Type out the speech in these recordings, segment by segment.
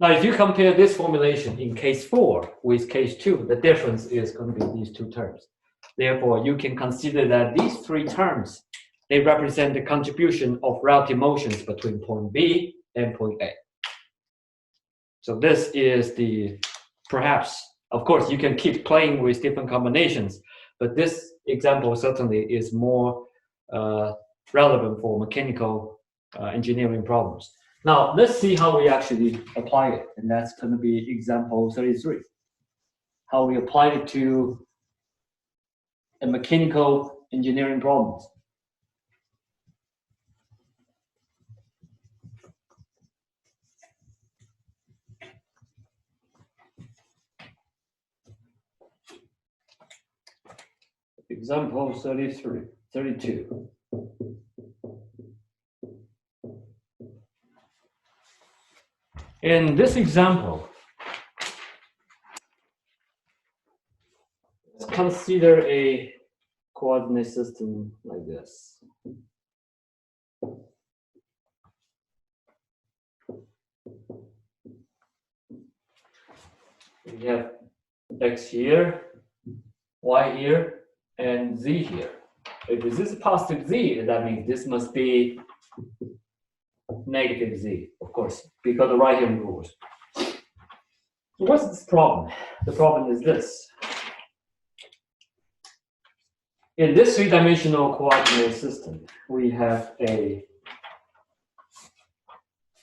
Now, if you compare this formulation in case 4 with case 2, the difference is going to be these two terms. Therefore, you can consider that these three terms, they represent the contribution of relative motions between point B and point A. So this is the, perhaps, of course, you can keep playing with different combinations, but this example certainly is more relevant for mechanical engineering problems. Now, let's see how we actually apply it, and that's going to be example 33. How we apply it to a mechanical engineering problems. Example 32. In this example, let's consider a coordinate system like this. We have x here, y here, and z here. If this is positive z, that means this must be negative z, of course, because the right-hand rules. So what's this problem? The problem is this. In this three-dimensional coordinate system, we have a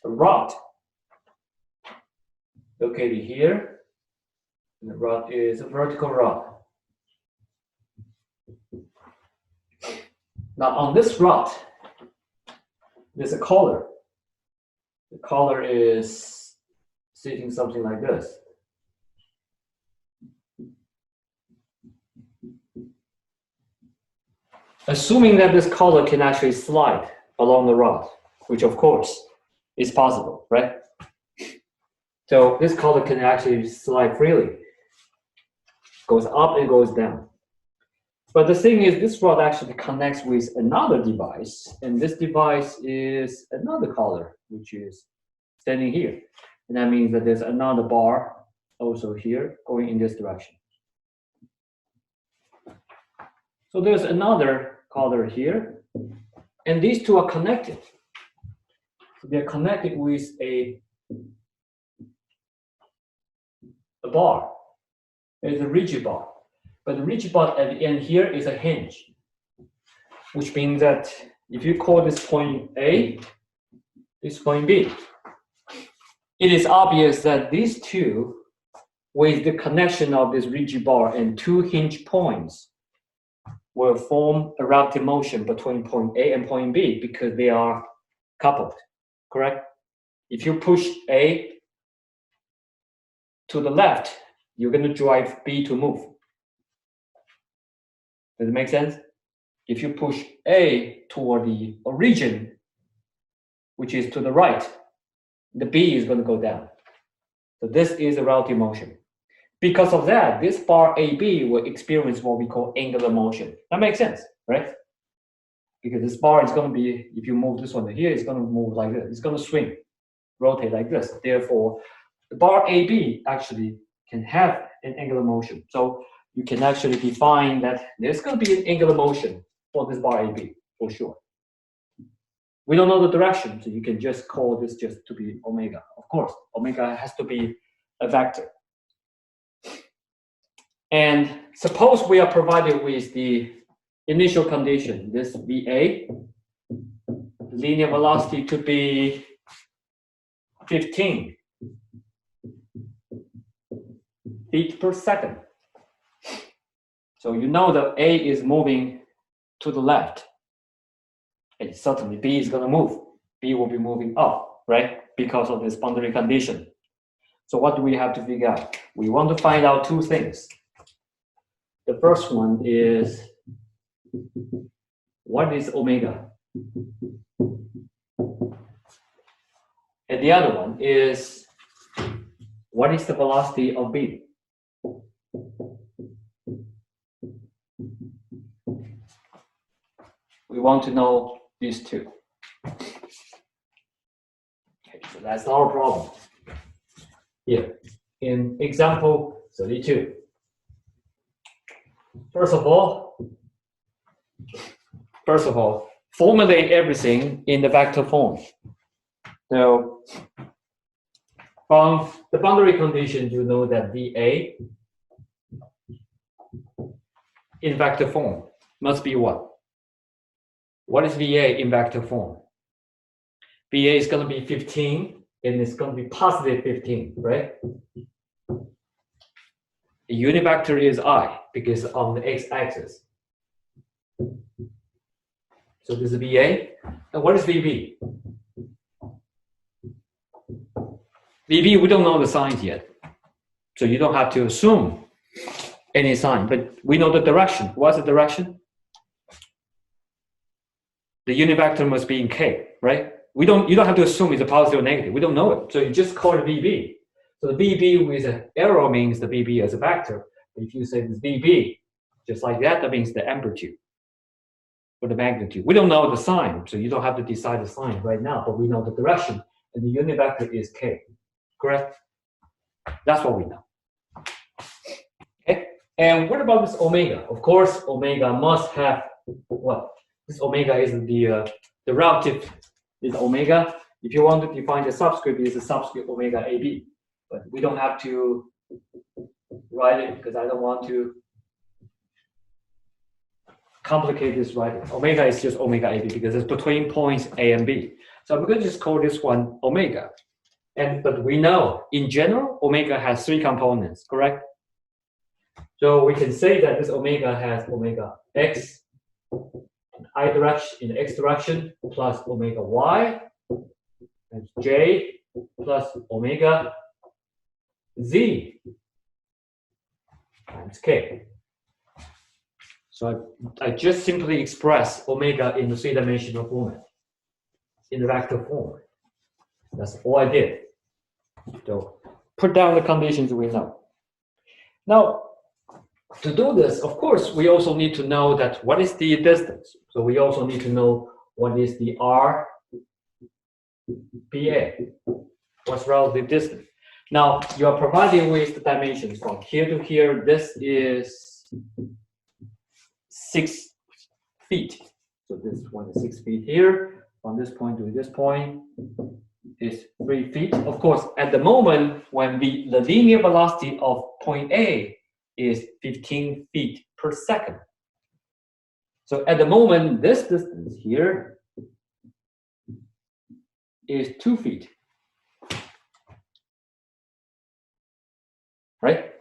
rod located here. And the rod is a vertical rod. Now on this rod, there's a collar. The collar is sitting something like this. Assuming that this collar can actually slide along the rod, which of course is possible, right? So this collar can actually slide freely. Goes up and goes down. But the thing is, this rod actually connects with another device, and this device is another collar, which is standing here. And that means that there's another bar also here going in this direction. So there's another collar here, and these two are connected. So they're connected with a bar. It's a rigid bar. But the rigid bar at the end here is a hinge, which means that if you call this point A, this point B, it is obvious that these two, with the connection of this rigid bar and two hinge points, will form a relative motion between point A and point B because they are coupled, correct? If you push A to the left, you're going to drive B to move. Does it make sense? If you push A toward the origin, which is to the right, the B is going to go down. So this is a relative motion. Because of that, this bar AB will experience what we call angular motion. That makes sense, right? Because this bar is going to be, if you move this one to here, it's going to move like this. It's going to swing, rotate like this. Therefore, the bar AB actually can have an angular motion. So you can actually define that there's going to be an angular motion for this bar AB, for sure. We don't know the direction, so you can just call this just to be omega. Of course, omega has to be a vector. And suppose we are provided with the initial condition, this VA, linear velocity to be 15 feet per second. So you know that A is moving to the left. And certainly B is going to move. B will be moving up, right? Because of this boundary condition. So what do we have to figure out? We want to find out two things. The first one is, what is omega? And the other one is, what is the velocity of B? We want to know these two. Okay, so that's our problem. here in example 32. First of all, formulate everything in the vector form. So from the boundary condition, you know that VA in vector form must be what? What is VA in vector form? VA is going to be 15, and it's going to be positive 15, right? The unit vector is I, because on the x-axis. So this is VA. And what is VB? VB, we don't know the signs yet. So you don't have to assume any sign, but we know the direction. What's the direction? The unit vector must be in K, right? You don't have to assume it's a positive or negative. We don't know it. So you just call it VB. So the VB with an arrow means the VB as a vector. If you say this VB, just like that, that means the amplitude or the magnitude. We don't know the sign, so you don't have to decide the sign right now, but we know the direction, and the unit vector is K, correct? That's what we know. Okay, and what about this omega? Of course, omega must have what? This omega is the relative is omega. If you want to define the subscript, it's a subscript omega AB. But we don't have to write it because I don't want to complicate this writing. Omega is just omega AB because it's between points A and B. So we're going to just call this one omega. But we know in general, omega has 3 components, correct? So we can say that this omega has omega x in I direction, in the x direction, plus omega y, and j plus omega z times k. So I just simply express omega in the 3-dimensional format, in the vector form. That's all I did. So put down the conditions we know. Now, to do this, of course, we also need to know that what is the distance. So we also need to know what is the RBA, what's relative distance. Now, you are provided with the dimensions from here to here. This is 6 feet. So this one is 6 feet here. From this point to this point is 3 feet. Of course, at the moment, when the linear velocity of point A is 15 feet per second. So at the moment, this distance here is 2 feet. Right?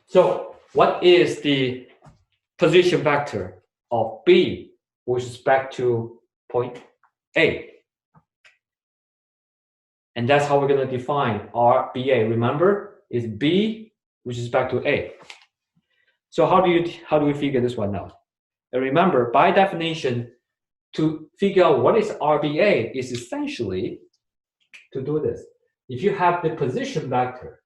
So what is the position vector of B with respect to point A? And that's how we're going to define RBA. Remember, is B with respect to A. So how do we figure this one out? And remember, by definition, to figure out what is RBA is essentially to do this. If you have the position vector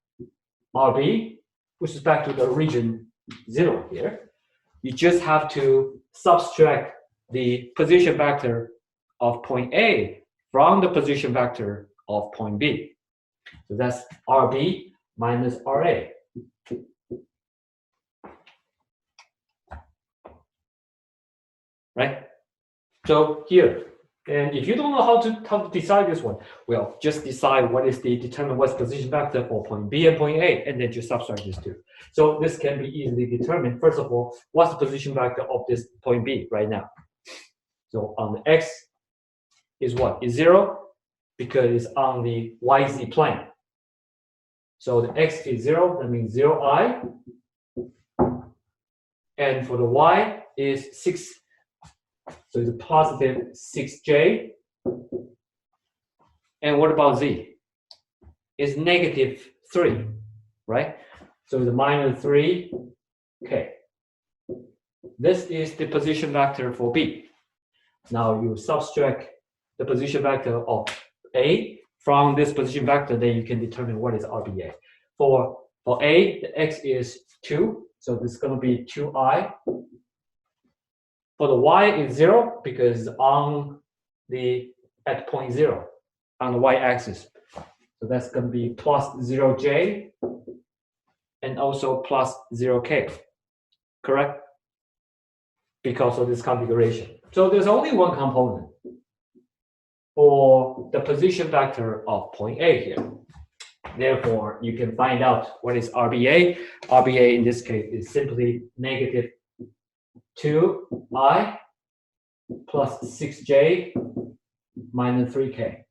RB with respect to the region 0 here, you just have to subtract the position vector of point A from the position vector of point B. So that's RB minus RA. Right? So here, and if you don't know how to decide this one, well, just decide determine what's position vector for point B and point A, and then just subtract these two. So this can be easily determined. First of all, what's the position vector of this point B right now? So on the X is what? Is 0 because it's on the YZ plane. So the X is 0, that means 0I. And for the Y is 6. So it's a positive 6J. And what about Z? It's negative 3, right? So it's a minus 3K. This is the position vector for B. Now you subtract the position vector of A from this position vector, then you can determine what is RBA. For A, the X is 2, so this is going to be 2I. For the Y is 0 because at point 0 on the Y-axis. So that's going to be plus 0j and also plus 0k, correct? Because of this configuration. So there's only one component for the position vector of point A here. Therefore, you can find out what is RBA. RBA in this case is simply negative 2i plus 6j minus 3k.